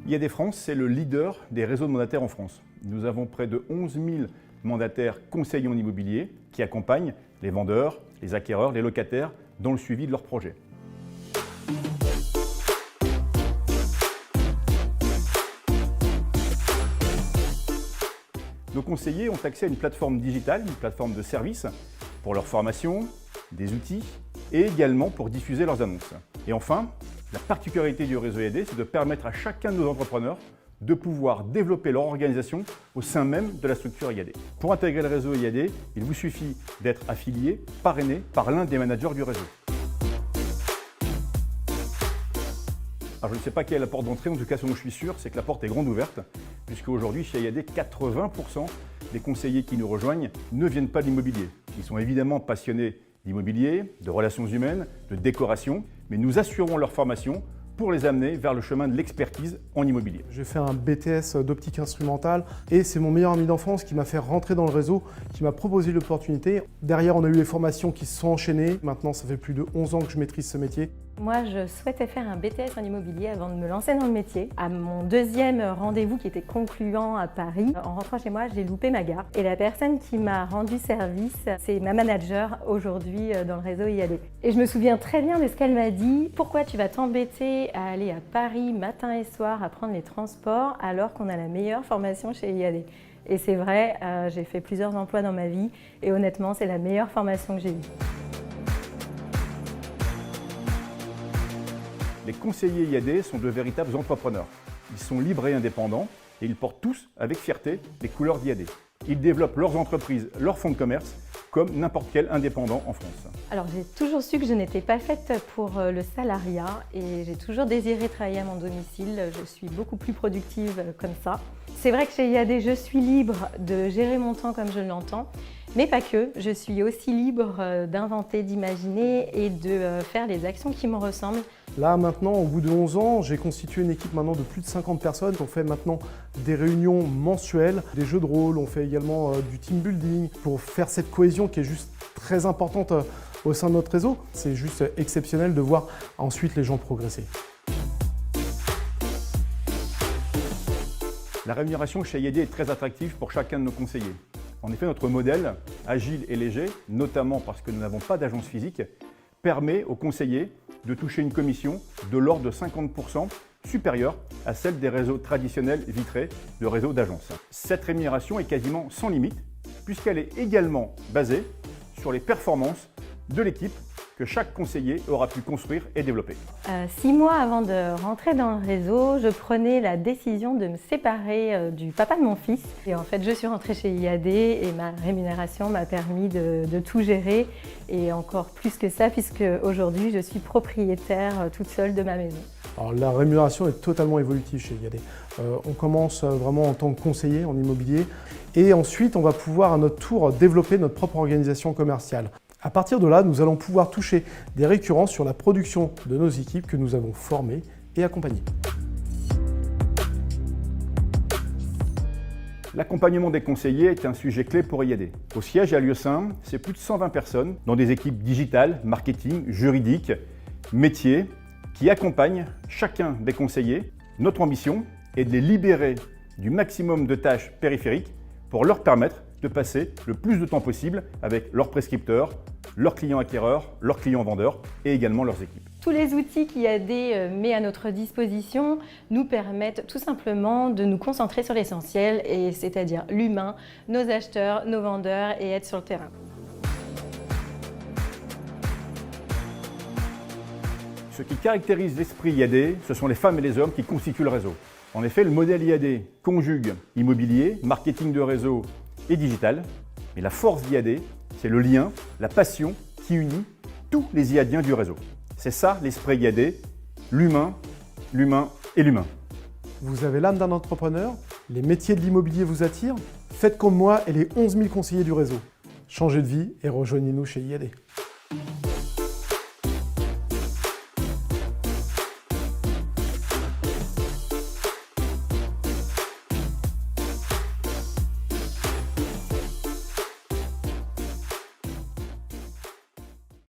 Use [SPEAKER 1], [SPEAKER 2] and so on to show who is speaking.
[SPEAKER 1] IAD France, c'est le leader des réseaux de mandataires en France. Nous avons près de 11 000 mandataires conseillers en immobilier qui accompagnent les vendeurs, les acquéreurs, les locataires dans le suivi de leurs projets. Nos conseillers ont accès à une plateforme digitale, une plateforme de services pour leur formation, des outils et également pour diffuser leurs annonces. Et enfin, la particularité du réseau IAD, c'est de permettre à chacun de nos entrepreneurs de pouvoir développer leur organisation au sein même de la structure IAD. Pour intégrer le réseau IAD, il vous suffit d'être affilié, parrainé par l'un des managers du réseau. Alors je ne sais pas quelle est la porte d'entrée, en tout cas ce dont je suis sûr, c'est que la porte est grande ouverte, puisque aujourd'hui chez IAD, 80% des conseillers qui nous rejoignent ne viennent pas de l'immobilier. Ils sont évidemment passionnés d'immobilier, de relations humaines, de décoration, mais nous assurons leur formation pour les amener vers le chemin de l'expertise en immobilier.
[SPEAKER 2] J'ai fait un BTS d'optique instrumentale et c'est mon meilleur ami d'enfance qui m'a fait rentrer dans le réseau, qui m'a proposé l'opportunité. Derrière, on a eu les formations qui se sont enchaînées. Maintenant, ça fait plus de 11 ans que je maîtrise ce métier.
[SPEAKER 3] Moi, je souhaitais faire un BTS en immobilier avant de me lancer dans le métier. À mon deuxième rendez-vous qui était concluant à Paris, en rentrant chez moi, j'ai loupé ma gare. Et la personne qui m'a rendu service, c'est ma manager aujourd'hui dans le réseau IAD. Et je me souviens très bien de ce qu'elle m'a dit. Pourquoi tu vas t'embêter à aller à Paris matin et soir à prendre les transports alors qu'on a la meilleure formation chez IAD? Et c'est vrai, j'ai fait plusieurs emplois dans ma vie et honnêtement, c'est la meilleure formation que j'ai eue.
[SPEAKER 1] Les conseillers IAD sont de véritables entrepreneurs. Ils sont libres et indépendants et ils portent tous avec fierté les couleurs d'IAD. Ils développent leurs entreprises, leurs fonds de commerce comme n'importe quel indépendant en France.
[SPEAKER 3] Alors j'ai toujours su que je n'étais pas faite pour le salariat et j'ai toujours désiré travailler à mon domicile. Je suis beaucoup plus productive comme ça. C'est vrai que chez IAD, je suis libre de gérer mon temps comme je l'entends, mais pas que. Je suis aussi libre d'inventer, d'imaginer et de faire les actions qui me ressemblent.
[SPEAKER 2] Là maintenant, au bout de 11 ans, j'ai constitué une équipe maintenant de plus de 50 personnes. On fait maintenant des réunions mensuelles, des jeux de rôle, on fait également du team building pour faire cette cohésion qui est juste très importante au sein de notre réseau. C'est juste exceptionnel de voir ensuite les gens progresser.
[SPEAKER 1] La rémunération chez IAD est très attractive pour chacun de nos conseillers. En effet, notre modèle, agile et léger, notamment parce que nous n'avons pas d'agence physique, permet aux conseillers de toucher une commission de l'ordre de 50% supérieure à celle des réseaux traditionnels vitrés de réseaux d'agences. Cette rémunération est quasiment sans limite, puisqu'elle est également basée sur les performances de l'équipe que chaque conseiller aura pu construire et développer.
[SPEAKER 3] 6 mois avant de rentrer dans le réseau, je prenais la décision de me séparer du papa de mon fils. Et en fait, je suis rentrée chez IAD et ma rémunération m'a permis de tout gérer. Et encore plus que ça, puisque aujourd'hui, je suis propriétaire toute seule de ma maison.
[SPEAKER 2] Alors, la rémunération est totalement évolutive chez IAD. On commence vraiment en tant que conseiller en immobilier et ensuite, on va pouvoir à notre tour développer notre propre organisation commerciale. À partir de là, nous allons pouvoir toucher des récurrences sur la production de nos équipes que nous avons formées et accompagnées.
[SPEAKER 1] L'accompagnement des conseillers est un sujet clé pour IAD. Au siège et à Lieu-Saint, c'est plus de 120 personnes dans des équipes digitales, marketing, juridiques, métiers, qui accompagnent chacun des conseillers. Notre ambition est de les libérer du maximum de tâches périphériques pour leur permettre de passer le plus de temps possible avec leurs prescripteurs, leurs clients acquéreurs, leurs clients vendeurs et également leurs équipes.
[SPEAKER 3] Tous les outils qu'IAD met à notre disposition nous permettent tout simplement de nous concentrer sur l'essentiel, c'est-à-dire l'humain, nos acheteurs, nos vendeurs et être sur le terrain.
[SPEAKER 1] Ce qui caractérise l'esprit IAD, ce sont les femmes et les hommes qui constituent le réseau. En effet, le modèle IAD conjugue immobilier, marketing de réseau et digital. Mais la force d'IAD, c'est le lien, la passion qui unit tous les IADiens du réseau. C'est ça l'esprit IAD, l'humain, l'humain et l'humain.
[SPEAKER 2] Vous avez l'âme d'un entrepreneur, les métiers de l'immobilier vous attirent, faites comme moi et les 11 000 conseillers du réseau. Changez de vie et rejoignez-nous chez IAD.